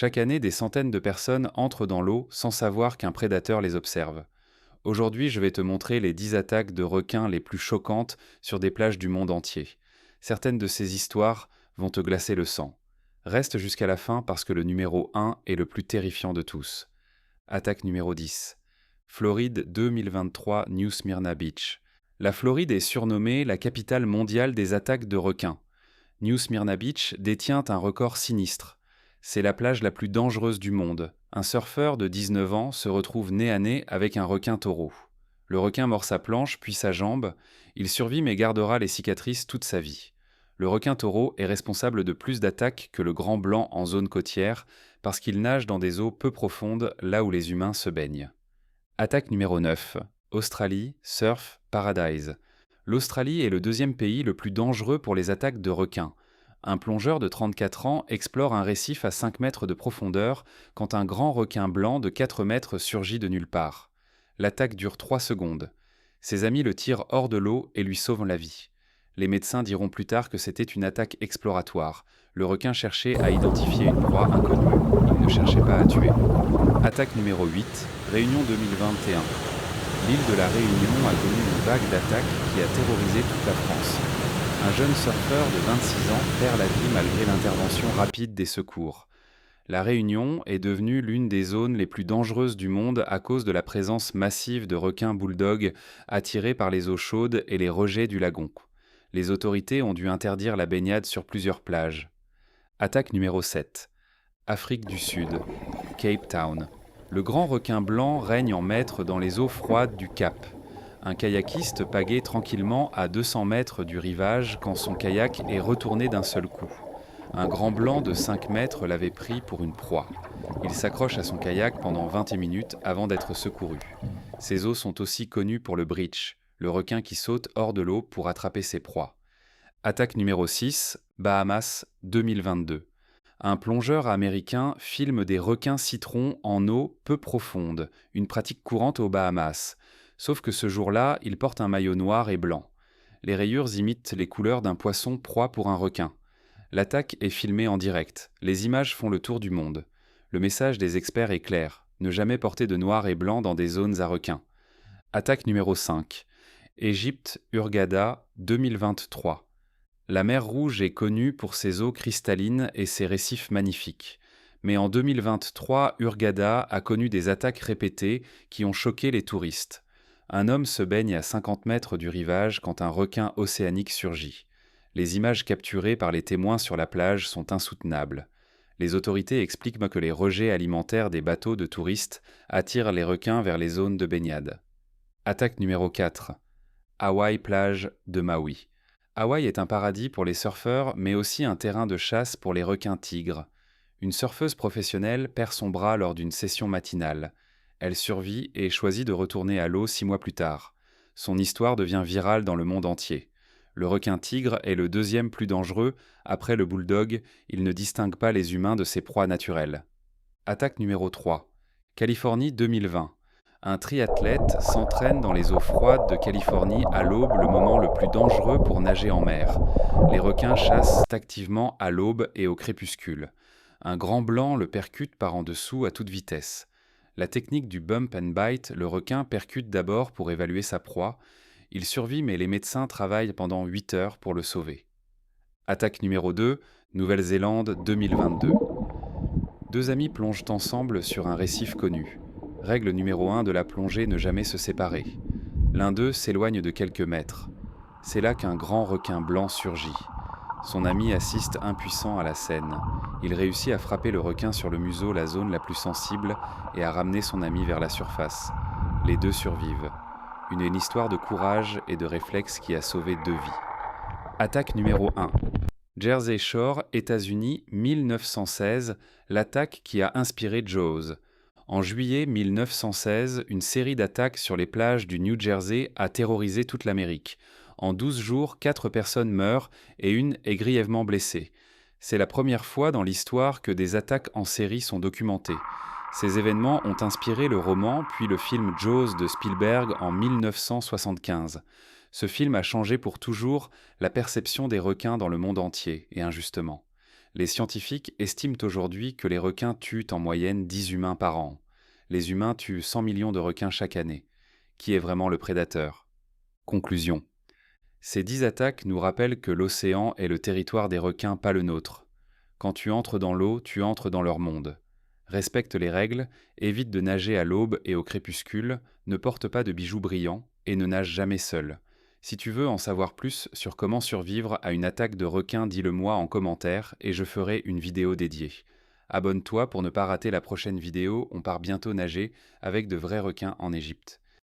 Chaque année, des centaines de personnes entrent dans l'eau sans savoir qu'un prédateur les observe. Aujourd'hui, je vais te montrer les 10 attaques de requins les plus choquantes sur des plages du monde entier. Certaines de ces histoires vont te glacer le sang. Reste jusqu'à la fin parce que le numéro 1 est le plus terrifiant de tous. Attaque numéro 10. Floride 2023, New Smyrna Beach. La Floride est surnommée la capitale mondiale des attaques de requins. New Smyrna Beach détient un record sinistre. C'est la plage la plus dangereuse du monde. Un surfeur de 19 ans se retrouve nez à nez avec un requin taureau. Le requin mord sa planche puis sa jambe. Il survit mais gardera les cicatrices toute sa vie. Le requin taureau est responsable de plus d'attaques que le grand blanc en zone côtière parce qu'il nage dans des eaux peu profondes là où les humains se baignent. Attaque numéro 9. Australie, Surf Paradise. L'Australie est le deuxième pays le plus dangereux pour les attaques de requins. Un plongeur de 34 ans explore un récif à 5 mètres de profondeur quand un grand requin blanc de 4 mètres surgit de nulle part. L'attaque dure 3 secondes. Ses amis le tirent hors de l'eau et lui sauvent la vie. Les médecins diront plus tard que c'était une attaque exploratoire. Le requin cherchait à identifier une proie inconnue. Il ne cherchait pas à tuer. Attaque numéro 8, Réunion 2021. L'île de la Réunion a connu une vague d'attaques qui a terrorisé toute la France. Un jeune surfeur de 26 ans perd la vie malgré l'intervention rapide des secours. La Réunion est devenue l'une des zones les plus dangereuses du monde à cause de la présence massive de requins bulldogs attirés par les eaux chaudes et les rejets du lagon. Les autorités ont dû interdire la baignade sur plusieurs plages. Attaque numéro 7. Afrique du Sud, Cape Town. Le grand requin blanc règne en maître dans les eaux froides du Cap. Un kayakiste pagaie tranquillement à 200 mètres du rivage quand son kayak est retourné d'un seul coup. Un grand blanc de 5 mètres l'avait pris pour une proie. Il s'accroche à son kayak pendant 20 minutes avant d'être secouru. Ces eaux sont aussi connues pour le breach, le requin qui saute hors de l'eau pour attraper ses proies. Attaque numéro 6, Bahamas 2022. Un plongeur américain filme des requins citrons en eau peu profonde, une pratique courante aux Bahamas. Sauf que ce jour-là, il porte un maillot noir et blanc. Les rayures imitent les couleurs d'un poisson proie pour un requin. L'attaque est filmée en direct. Les images font le tour du monde. Le message des experts est clair. Ne jamais porter de noir et blanc dans des zones à requins. Attaque numéro 5. Égypte, Hurghada, 2023. La mer Rouge est connue pour ses eaux cristallines et ses récifs magnifiques. Mais en 2023, Hurghada a connu des attaques répétées qui ont choqué les touristes. Un homme se baigne à 50 mètres du rivage quand un requin océanique surgit. Les images capturées par les témoins sur la plage sont insoutenables. Les autorités expliquent que les rejets alimentaires des bateaux de touristes attirent les requins vers les zones de baignade. Attaque numéro 4. Hawaï plage de Maui. Hawaï est un paradis pour les surfeurs, mais aussi un terrain de chasse pour les requins-tigres. Une surfeuse professionnelle perd son bras lors d'une session matinale. Elle survit et choisit de retourner à l'eau 6 mois plus tard. Son histoire devient virale dans le monde entier. Le requin-tigre est le deuxième plus dangereux. Après le bulldog, il ne distingue pas les humains de ses proies naturelles. Attaque numéro 3. Californie 2020. Un triathlète s'entraîne dans les eaux froides de Californie à l'aube, le moment le plus dangereux pour nager en mer. Les requins chassent activement à l'aube et au crépuscule. Un grand blanc le percute par en dessous à toute vitesse. La technique du bump and bite, le requin percute d'abord pour évaluer sa proie. Il survit mais les médecins travaillent pendant 8 heures pour le sauver. Attaque numéro 2, Nouvelle-Zélande 2022. Deux amis plongent ensemble sur un récif connu. Règle numéro 1 de la plongée, ne jamais se séparer. L'un d'eux s'éloigne de quelques mètres. C'est là qu'un grand requin blanc surgit. Son ami assiste impuissant à la scène. Il réussit à frapper le requin sur le museau, la zone la plus sensible, et à ramener son ami vers la surface. Les deux survivent. Une histoire de courage et de réflexe qui a sauvé 2 vies. Attaque numéro 1. Jersey Shore, États-Unis, 1916, l'attaque qui a inspiré Jaws. En juillet 1916, une série d'attaques sur les plages du New Jersey a terrorisé toute l'Amérique. En 12 jours, 4 personnes meurent et une est grièvement blessée. C'est la première fois dans l'histoire que des attaques en série sont documentées. Ces événements ont inspiré le roman puis le film Jaws de Spielberg en 1975. Ce film a changé pour toujours la perception des requins dans le monde entier, et injustement. Les scientifiques estiment aujourd'hui que les requins tuent en moyenne 10 humains par an. Les humains tuent 100 millions de requins chaque année. Qui est vraiment le prédateur? Conclusion. Ces 10 attaques nous rappellent que l'océan est le territoire des requins, pas le nôtre. Quand tu entres dans l'eau, tu entres dans leur monde. Respecte les règles, évite de nager à l'aube et au crépuscule, ne porte pas de bijoux brillants et ne nage jamais seul. Si tu veux en savoir plus sur comment survivre à une attaque de requin, dis-le moi en commentaire et je ferai une vidéo dédiée. Abonne-toi pour ne pas rater la prochaine vidéo, on part bientôt nager avec de vrais requins en Égypte.